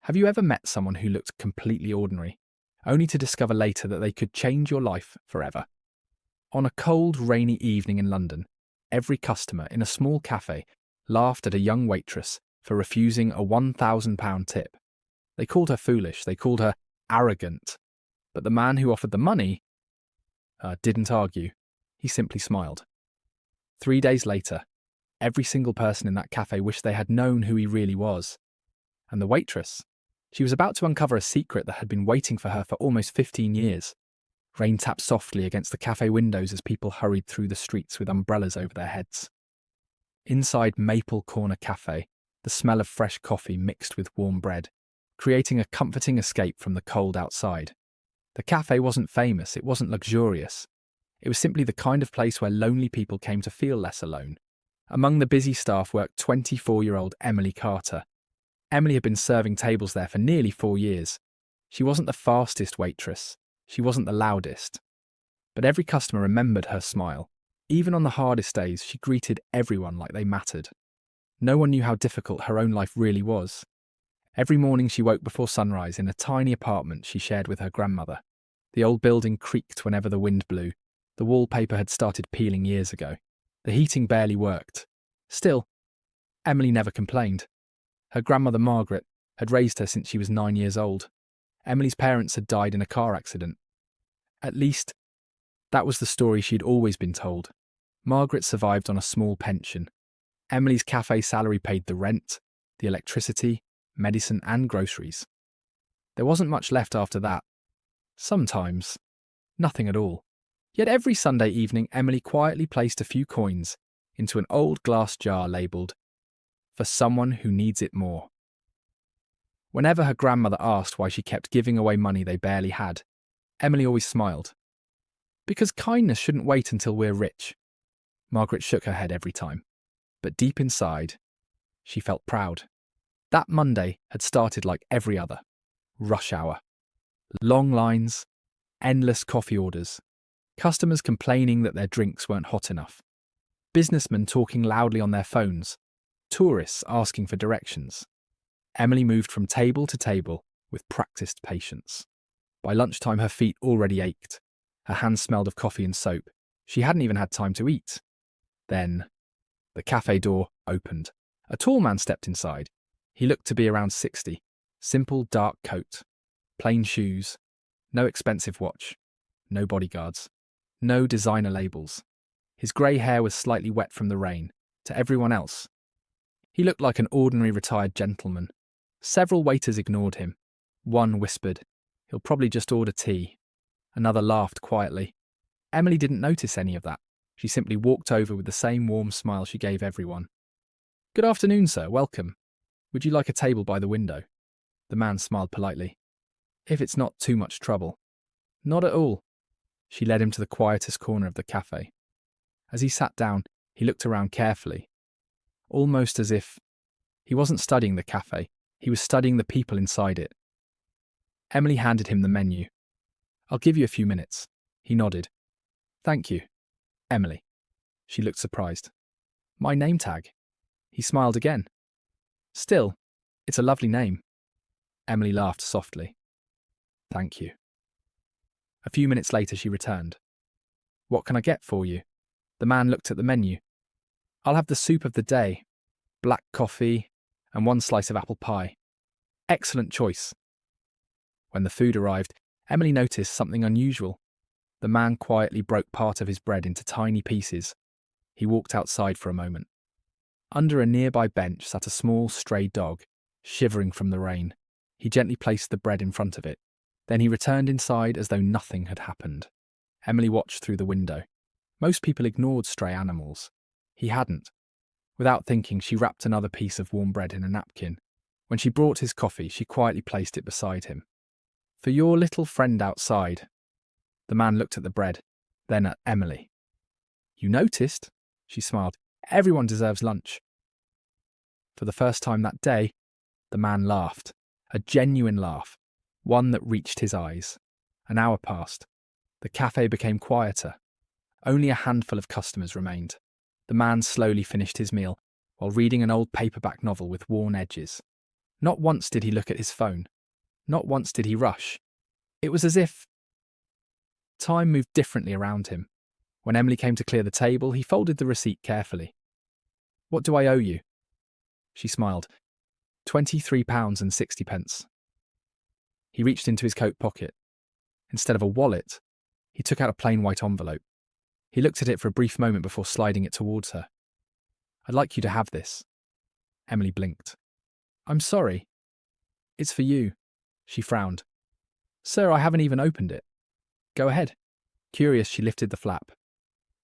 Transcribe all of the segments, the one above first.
Have you ever met someone who looked completely ordinary, only to discover later that they could change your life forever? On a cold, rainy evening in London, every customer in a small cafe laughed at a young waitress for refusing a £1,000 tip. They called her foolish, they called her arrogant, but the man who offered the money didn't argue. He simply smiled. 3 days later, every single person in that cafe wished they had known who he really was. And the waitress, she was about to uncover a secret that had been waiting for her for almost 15 years. Rain tapped softly against the cafe windows as people hurried through the streets with umbrellas over their heads. Inside Maple Corner Cafe, the smell of fresh coffee mixed with warm bread, creating a comforting escape from the cold outside. The cafe wasn't famous, it wasn't luxurious. It was simply the kind of place where lonely people came to feel less alone. Among the busy staff worked 24-year-old Emily Carter. Emily had been serving tables there for nearly 4 years. She wasn't the fastest waitress. She wasn't the loudest. But every customer remembered her smile. Even on the hardest days, she greeted everyone like they mattered. No one knew how difficult her own life really was. Every morning she woke before sunrise in a tiny apartment she shared with her grandmother. The old building creaked whenever the wind blew. The wallpaper had started peeling years ago. The heating barely worked. Still, Emily never complained. Her grandmother Margaret had raised her since she was 9 years old. Emily's parents had died in a car accident. At least, that was the story she'd always been told. Margaret survived on a small pension. Emily's cafe salary paid the rent, the electricity, medicine and groceries. There wasn't much left after that. Sometimes, nothing at all. Yet every Sunday evening, Emily quietly placed a few coins into an old glass jar labelled, "For someone who needs it more." Whenever her grandmother asked why she kept giving away money they barely had, Emily always smiled. "Because kindness shouldn't wait until we're rich." Margaret shook her head every time, but deep inside, she felt proud. That Monday had started like every other. Rush hour. Long lines, endless coffee orders, customers complaining that their drinks weren't hot enough, businessmen talking loudly on their phones, tourists asking for directions. Emily moved from table to table with practiced patience. By lunchtime, her feet already ached. Her hands smelled of coffee and soap. She hadn't even had time to eat. Then, the cafe door opened. A tall man stepped inside. He looked to be around 60. Simple dark coat, plain shoes, no expensive watch, no bodyguards, no designer labels. His grey hair was slightly wet from the rain. To everyone else, he looked like an ordinary retired gentleman. Several waiters ignored him. One whispered, "He'll probably just order tea." Another laughed quietly. Emily didn't notice any of that. She simply walked over with the same warm smile she gave everyone. "Good afternoon, sir. Welcome. Would you like a table by the window?" The man smiled politely. "If it's not too much trouble." "Not at all." She led him to the quietest corner of the cafe. As he sat down, he looked around carefully, almost as if he wasn't studying the cafe, he was studying the people inside it. Emily handed him the menu. "I'll give you a few minutes." He nodded. "Thank you, Emily." She looked surprised. "My name tag." He smiled again. "Still, it's a lovely name." Emily laughed softly. "Thank you." A few minutes later she returned. "What can I get for you?" The man looked at the menu. "I'll have the soup of the day, black coffee, and 1 slice of apple pie." "Excellent choice." When the food arrived, Emily noticed something unusual. The man quietly broke part of his bread into tiny pieces. He walked outside for a moment. Under a nearby bench sat a small stray dog, shivering from the rain. He gently placed the bread in front of it. Then he returned inside as though nothing had happened. Emily watched through the window. Most people ignored stray animals. He hadn't. Without thinking, she wrapped another piece of warm bread in a napkin. When she brought his coffee, she quietly placed it beside him. "For your little friend outside." The man looked at the bread, then at Emily. "You noticed?" She smiled. "Everyone deserves lunch." For the first time that day, the man laughed. A genuine laugh. One that reached his eyes. An hour passed. The cafe became quieter. Only a handful of customers remained. The man slowly finished his meal while reading an old paperback novel with worn edges. Not once did he look at his phone. Not once did he rush. It was as if time moved differently around him. When Emily came to clear the table, he folded the receipt carefully. "What do I owe you?" She smiled. £23.60. He reached into his coat pocket. Instead of a wallet, he took out a plain white envelope. He looked at it for a brief moment before sliding it towards her. "I'd like you to have this." Emily blinked. "I'm sorry." "It's for you." She frowned. "Sir, I haven't even opened it." "Go ahead." Curious, she lifted the flap.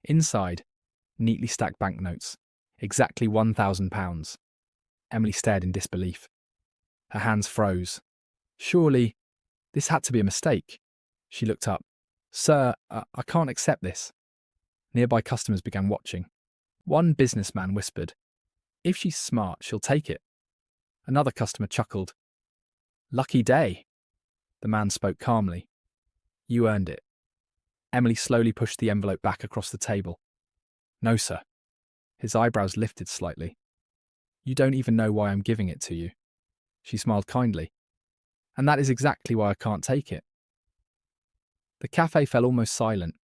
Inside, neatly stacked banknotes, exactly £1,000. Emily stared in disbelief. Her hands froze. Surely, this had to be a mistake. She looked up. "Sir, I can't accept this." Nearby customers began watching. One businessman whispered, "If she's smart, she'll take it." Another customer chuckled. "Lucky day." The man spoke calmly. "You earned it." Emily slowly pushed the envelope back across the table. "No, sir." His eyebrows lifted slightly. "You don't even know why I'm giving it to you." She smiled kindly. "And that is exactly why I can't take it." The cafe fell almost silent.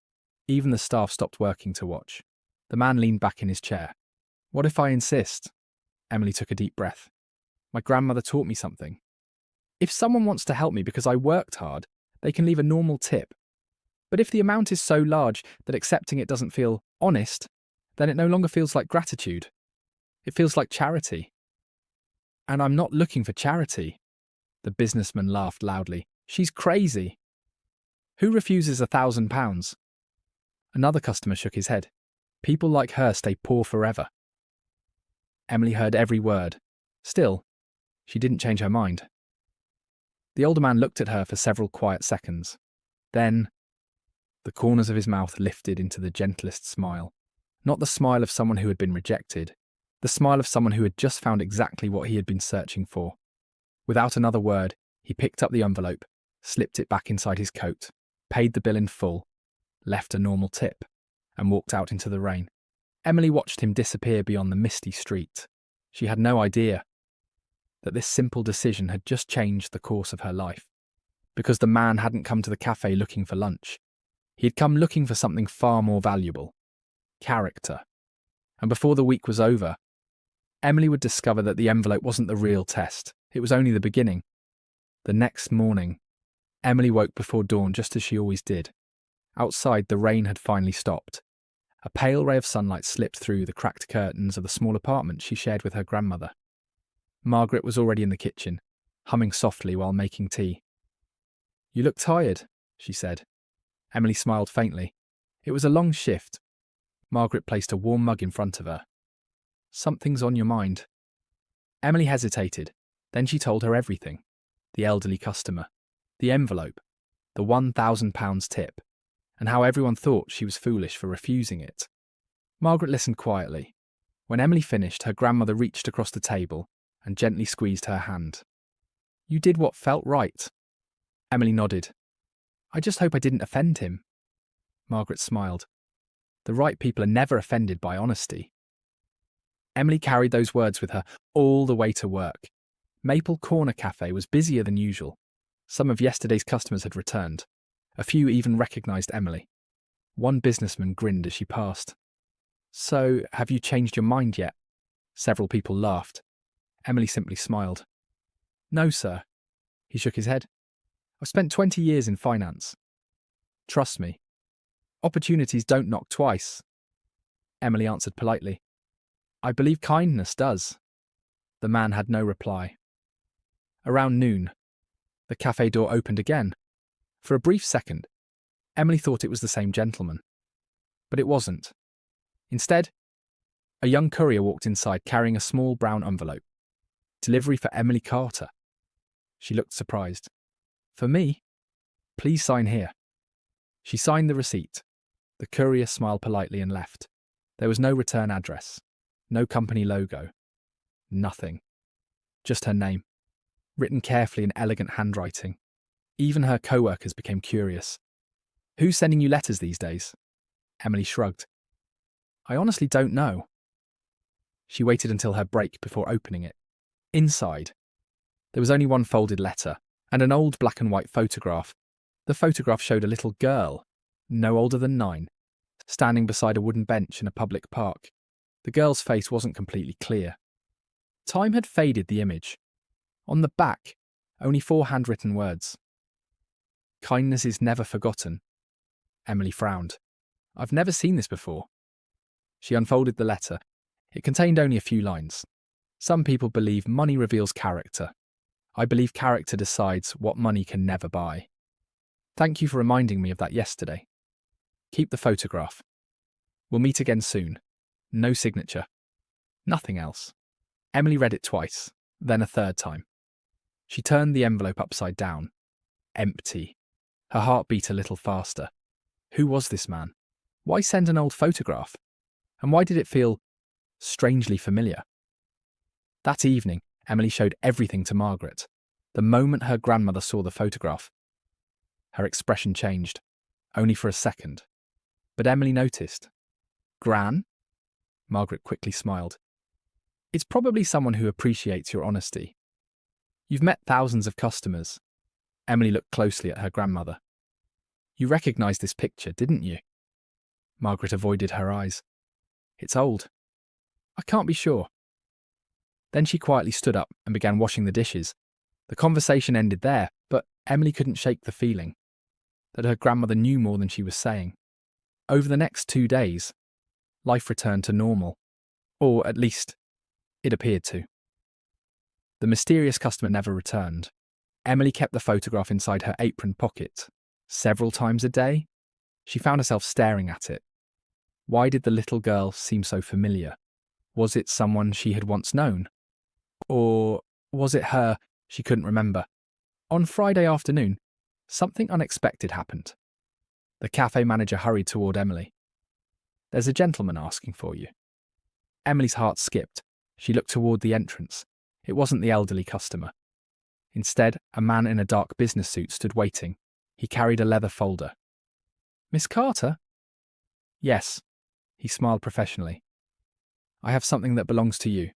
Even the staff stopped working to watch. The man leaned back in his chair. "What if I insist?" Emily took a deep breath. "My grandmother taught me something. If someone wants to help me because I worked hard, they can leave a normal tip. But if the amount is so large that accepting it doesn't feel honest, then it no longer feels like gratitude. It feels like charity. And I'm not looking for charity." The businessman laughed loudly. "She's crazy. Who refuses £1,000? Another customer shook his head. "People like her stay poor forever." Emily heard every word. Still, she didn't change her mind. The older man looked at her for several quiet seconds. Then, the corners of his mouth lifted into the gentlest smile. Not the smile of someone who had been rejected, the smile of someone who had just found exactly what he had been searching for. Without another word, he picked up the envelope, slipped it back inside his coat, paid the bill in full, left a normal tip, and walked out into the rain. Emily watched him disappear beyond the misty street. She had no idea that this simple decision had just changed the course of her life. Because the man hadn't come to the cafe looking for lunch. He had come looking for something far more valuable. Character. And before the week was over, Emily would discover that the envelope wasn't the real test. It was only the beginning. The next morning, Emily woke before dawn just as she always did. Outside, the rain had finally stopped. A pale ray of sunlight slipped through the cracked curtains of the small apartment she shared with her grandmother. Margaret was already in the kitchen, humming softly while making tea. "You look tired," she said. Emily smiled faintly. It was a long shift. Margaret placed a warm mug in front of her. "Something's on your mind." Emily hesitated. Then she told her everything. The elderly customer, the envelope, the £1,000 tip, and how everyone thought she was foolish for refusing it. Margaret listened quietly. When Emily finished, her grandmother reached across the table and gently squeezed her hand. "You did what felt right." Emily nodded. "I just hope I didn't offend him." Margaret smiled. The right people are never offended by honesty. Emily carried those words with her all the way to work. Maple Corner Cafe was busier than usual. Some of yesterday's customers had returned. A few even recognised Emily. One businessman grinned as she passed. "So, have you changed your mind yet?" Several people laughed. Emily simply smiled. "No, sir." He shook his head. "I've spent 20 years in finance. Trust me. Opportunities don't knock twice." Emily answered politely. "I believe kindness does." The man had no reply. Around noon, the cafe door opened again. For a brief second, Emily thought it was the same gentleman. But it wasn't. Instead, a young courier walked inside carrying a small brown envelope. Delivery for Emily Carter. She looked surprised. "For me? Please sign here." She signed the receipt. The courier smiled politely and left. There was no return address, no company logo, nothing. Just her name, written carefully in elegant handwriting. Even her co-workers became curious. "Who's sending you letters these days?" Emily shrugged. "I honestly don't know." She waited until her break before opening it. Inside, There was only one folded letter and an old black and white photograph. The photograph showed a little girl, no older than 9, standing beside a wooden bench in a public park. The girl's face wasn't completely clear. Time had faded the image. On the back, only 4 handwritten words. "Kindness is never forgotten." Emily frowned. "I've never seen this before." She unfolded the letter. It contained only a few lines. "Some people believe money reveals character. I believe character decides what money can never buy. Thank you for reminding me of that yesterday. Keep the photograph. We'll meet again soon." No signature. Nothing else. Emily read it twice, then a third time. She turned the envelope upside down. Empty. Her heart beat a little faster. Who was this man? Why send an old photograph? And why did it feel strangely familiar? That evening, Emily showed everything to Margaret. The moment her grandmother saw the photograph, her expression changed, only for a second. But Emily noticed. "Gran?" Margaret quickly smiled. "It's probably someone who appreciates your honesty. You've met thousands of customers." Emily looked closely at her grandmother. "You recognized this picture, didn't you?" Margaret avoided her eyes. "It's old. I can't be sure." Then she quietly stood up and began washing the dishes. The conversation ended there, but Emily couldn't shake the feeling that her grandmother knew more than she was saying. Over the next 2 days, life returned to normal, or at least, it appeared to. The mysterious customer never returned. Emily kept the photograph inside her apron pocket. Several times a day, she found herself staring at it. Why did the little girl seem so familiar? Was it someone she had once known? Or was it her she couldn't remember? On Friday afternoon, something unexpected happened. The cafe manager hurried toward Emily. "There's a gentleman asking for you." Emily's heart skipped. She looked toward the entrance. It wasn't the elderly customer. Instead, a man in a dark business suit stood waiting. He carried a leather folder. "Miss Carter?" "Yes." He smiled professionally. "I have something that belongs to you."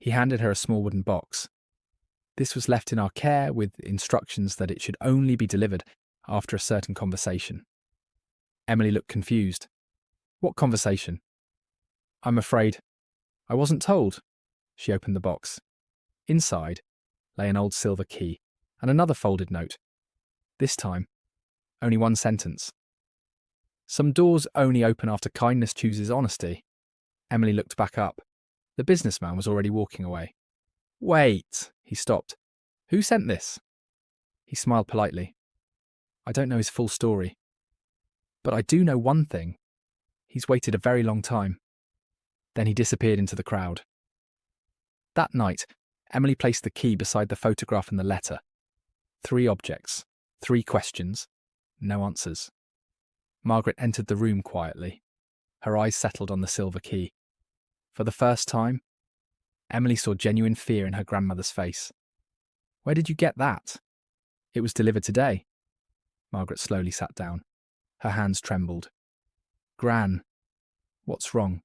He handed her a small wooden box. "This was left in our care with instructions that it should only be delivered after a certain conversation." Emily looked confused. "What conversation?" "I'm afraid I wasn't told." She opened the box. Inside lay an old silver key and another folded note. This time, only one sentence. "Some doors only open after kindness chooses honesty." Emily looked back up. The businessman was already walking away. "Wait," he stopped. "Who sent this?" He smiled politely. "I don't know his full story. But I do know one thing. He's waited a very long time." Then he disappeared into the crowd. That night, Emily placed the key beside the photograph and the letter. 3 objects, 3 questions, no answers. Margaret entered the room quietly. Her eyes settled on the silver key. For the first time, Emily saw genuine fear in her grandmother's face. "Where did you get that?" "It was delivered today." Margaret slowly sat down. Her hands trembled. "Gran, what's wrong?"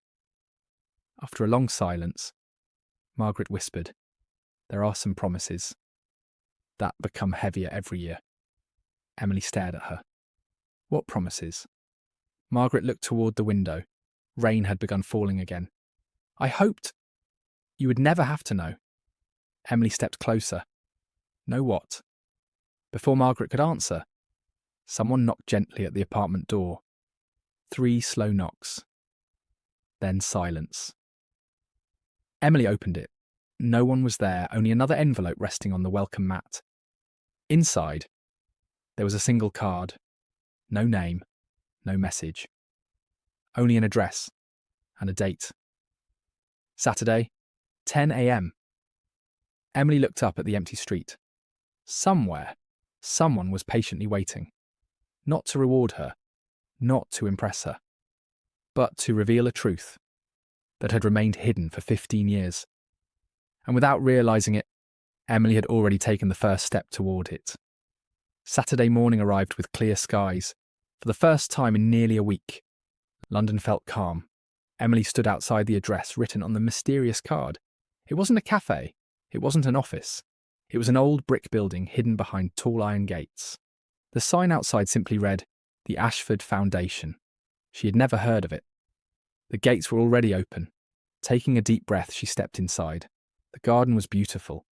After a long silence, Margaret whispered, "There are some promises that become heavier every year." Emily stared at her. "What promises?" Margaret looked toward the window. Rain had begun falling again. "I hoped you would never have to know." Emily stepped closer. "Know what?" Before Margaret could answer, someone knocked gently at the apartment door. 3 slow knocks. Then silence. Emily opened it. No one was there, only another envelope resting on the welcome mat. Inside, there was a single card. No name, no message. Only an address and a date. Saturday, 10 a.m. Emily looked up at the empty street. Somewhere, someone was patiently waiting. Not to reward her, not to impress her, but to reveal a truth that had remained hidden for 15 years. And without realizing it, Emily had already taken the first step toward it. Saturday morning arrived with clear skies. For the first time in nearly a week, London felt calm. Emily stood outside the address written on the mysterious card. It wasn't a cafe. It wasn't an office. It was an old brick building hidden behind tall iron gates. The sign outside simply read, "The Ashford Foundation." She had never heard of it. The gates were already open. Taking a deep breath, she stepped inside. The garden was beautiful.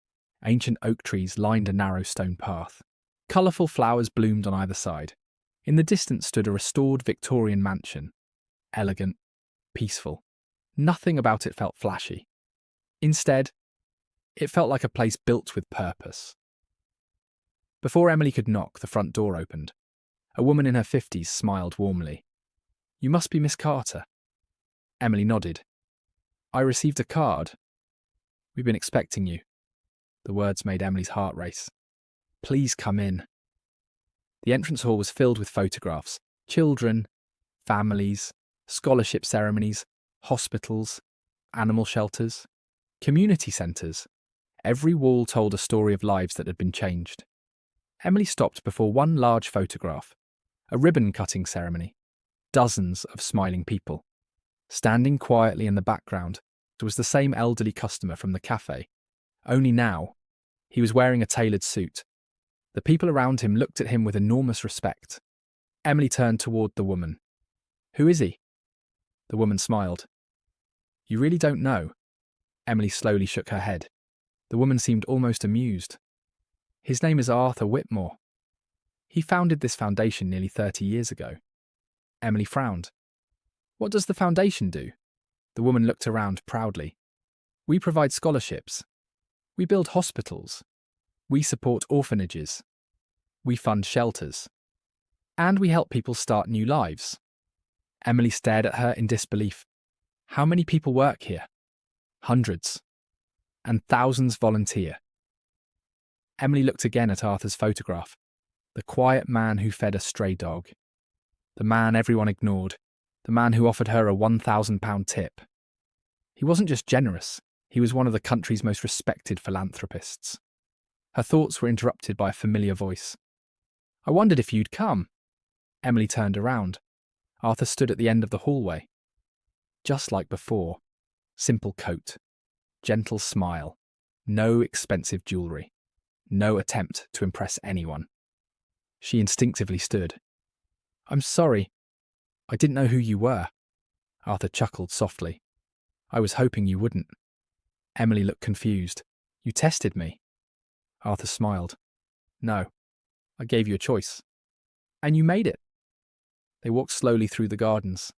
Ancient oak trees lined a narrow stone path. Colourful flowers bloomed on either side. In the distance stood a restored Victorian mansion. Elegant, peaceful. Nothing about it felt flashy. Instead, it felt like a place built with purpose. Before Emily could knock, the front door opened. A woman in her 50s smiled warmly. "You must be Miss Carter." Emily nodded. "I received a card. We've been expecting you." The words made Emily's heart race. "Please come in." The entrance hall was filled with photographs. Children, families, scholarship ceremonies, hospitals, animal shelters, community centres. Every wall told a story of lives that had been changed. Emily stopped before one large photograph, a ribbon-cutting ceremony. Dozens of smiling people. Standing quietly in the background was the same elderly customer from the cafe. Only now, he was wearing a tailored suit. The people around him looked at him with enormous respect. Emily turned toward the woman. "Who is he?" The woman smiled. "You really don't know?" Emily slowly shook her head. The woman seemed almost amused. "His name is Arthur Whitmore. He founded this foundation nearly 30 years ago." Emily frowned. "What does the foundation do?" The woman looked around proudly. "We provide scholarships. We build hospitals. We support orphanages. We fund shelters. And we help people start new lives." Emily stared at her in disbelief. "How many people work here?" "Hundreds. And thousands volunteer." Emily looked again at Arthur's photograph. The quiet man who fed a stray dog. The man everyone ignored. The man who offered her a £1,000 tip. He wasn't just generous, he was one of the country's most respected philanthropists. Her thoughts were interrupted by a familiar voice. "I wondered if you'd come." Emily turned around. Arthur stood at the end of the hallway. Just like before. Simple coat. Gentle smile. No expensive jewellery. No attempt to impress anyone. She instinctively stood. "I'm sorry. I didn't know who you were." Arthur chuckled softly. "I was hoping you wouldn't." Emily looked confused. "You tested me." Arthur smiled. "No. I gave you a choice. And you made it." They walked slowly through the gardens.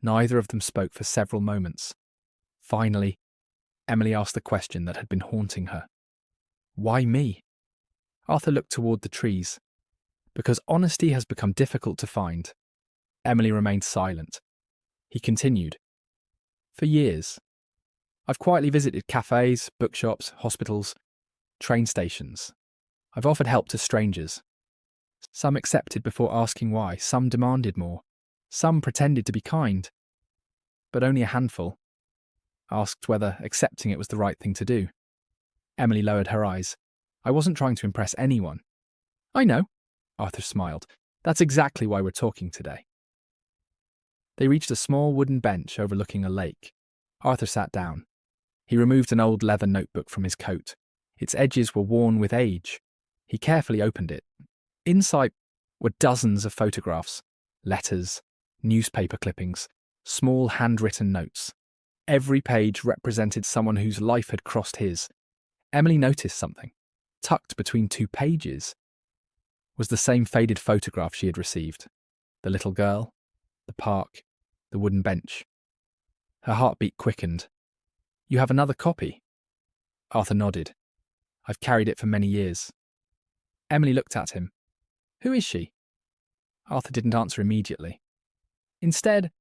Neither of them spoke for several moments. Finally, Emily asked the question that had been haunting her. "Why me?" Arthur looked toward the trees. "Because honesty has become difficult to find." Emily remained silent. He continued. "For years, I've quietly visited cafes, bookshops, hospitals, train stations. I've offered help to strangers. Some accepted before asking why, some demanded more, some pretended to be kind. But only a handful asked whether accepting it was the right thing to do." Emily lowered her eyes. "I wasn't trying to impress anyone." "I know," Arthur smiled. "That's exactly why we're talking today." They reached a small wooden bench overlooking a lake. Arthur sat down. He removed an old leather notebook from his coat. Its edges were worn with age. He carefully opened it. Inside were dozens of photographs, letters, newspaper clippings, small handwritten notes. Every page represented someone whose life had crossed his. Emily noticed something. Tucked between 2 pages was the same faded photograph she had received. The little girl, the park, the wooden bench. Her heartbeat quickened. "You have another copy?" Arthur nodded. "I've carried it for many years." Emily looked at him. "Who is she?" Arthur didn't answer immediately. Instead,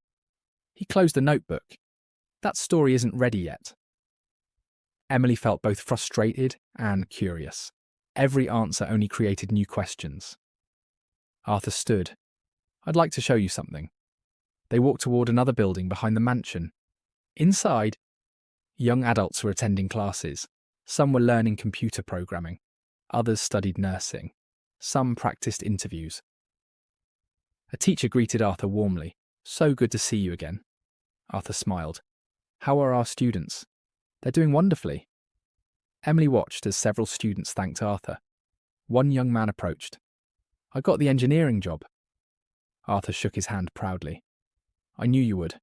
he closed the notebook. "That story isn't ready yet." Emily felt both frustrated and curious. Every answer only created new questions. Arthur stood. "I'd like to show you something." They walked toward another building behind the mansion. Inside, young adults were attending classes. Some were learning computer programming. Others studied nursing. Some practiced interviews. A teacher greeted Arthur warmly. "So good to see you again." Arthur smiled. "How are our students?" "They're doing wonderfully." Emily watched as several students thanked Arthur. One young man approached. "I got the engineering job." Arthur shook his hand proudly. "I knew you would."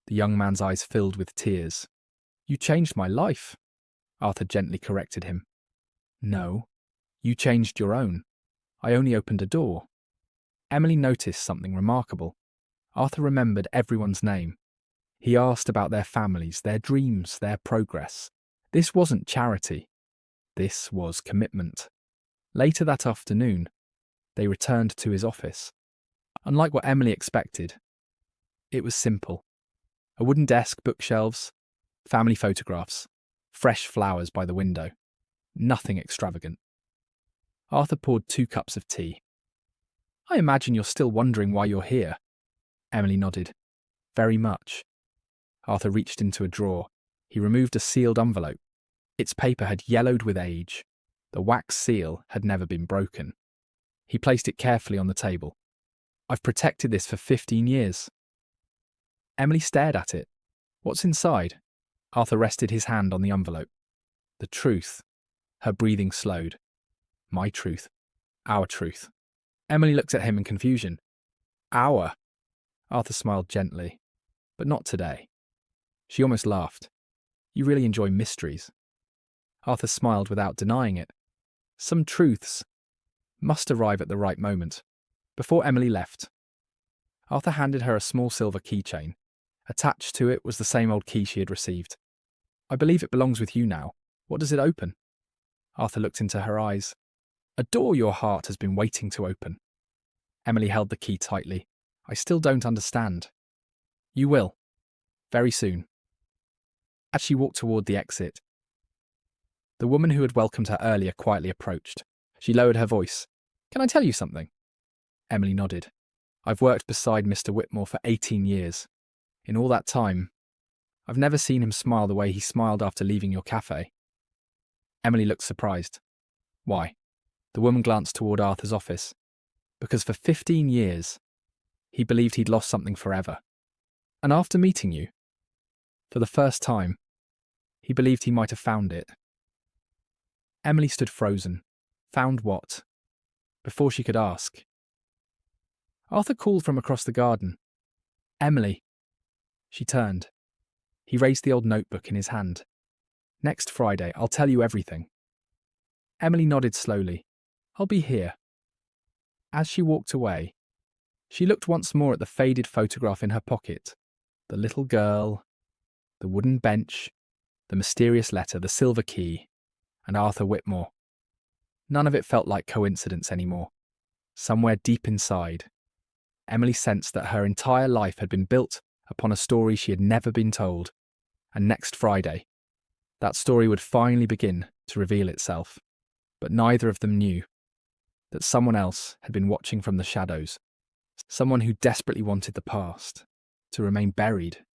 The young man's eyes filled with tears. "You changed my life," Arthur gently corrected him. "No, you changed your own. I only opened a door." Emily noticed something remarkable. Arthur remembered everyone's name. He asked about their families, their dreams, their progress. This wasn't charity. This was commitment. Later that afternoon, they returned to his office. Unlike what Emily expected, it was simple. A wooden desk, bookshelves, family photographs, fresh flowers by the window. Nothing extravagant. Arthur poured 2 cups of tea. "I imagine you're still wondering why you're here." Emily nodded. "Very much." Arthur reached into a drawer. He removed a sealed envelope. Its paper had yellowed with age. The wax seal had never been broken. He placed it carefully on the table. "I've protected this for 15 years. Emily stared at it. "What's inside?" Arthur rested his hand on the envelope. "The truth." Her breathing slowed. "My truth. Our truth." Emily looked at him in confusion. "Our?" Arthur smiled gently. "But not today." She almost laughed. "You really enjoy mysteries." Arthur smiled without denying it. Some truths must arrive at the right moment. Before Emily left, Arthur handed her a small silver keychain. Attached to it was the same old key she had received. "I believe it belongs with you now. What does it open?" Arthur looked into her eyes. "A door your heart has been waiting to open." Emily held the key tightly. "I still don't understand." "You will. Very soon." As she walked toward the exit, the woman who had welcomed her earlier quietly approached. She lowered her voice. "Can I tell you something?" Emily nodded. "I've worked beside Mr. Whitmore for 18 years. In all that time, I've never seen him smile the way he smiled after leaving your cafe." Emily looked surprised. "Why?" The woman glanced toward Arthur's office. "Because for 15 years, he believed he'd lost something forever. And after meeting you, for the first time, he believed he might have found it." Emily stood frozen. Found what? Before she could ask, Arthur called from across the garden. "Emily." She turned. He raised the old notebook in his hand. "Next Friday, I'll tell you everything." Emily nodded slowly. "I'll be here." As she walked away, she looked once more at the faded photograph in her pocket. The little girl, the wooden bench, the mysterious letter, the silver key, and Arthur Whitmore. None of it felt like coincidence anymore. Somewhere deep inside, Emily sensed that her entire life had been built upon a story she had never been told, and next Friday, that story would finally begin to reveal itself. But neither of them knew that someone else had been watching from the shadows, someone who desperately wanted the past to remain buried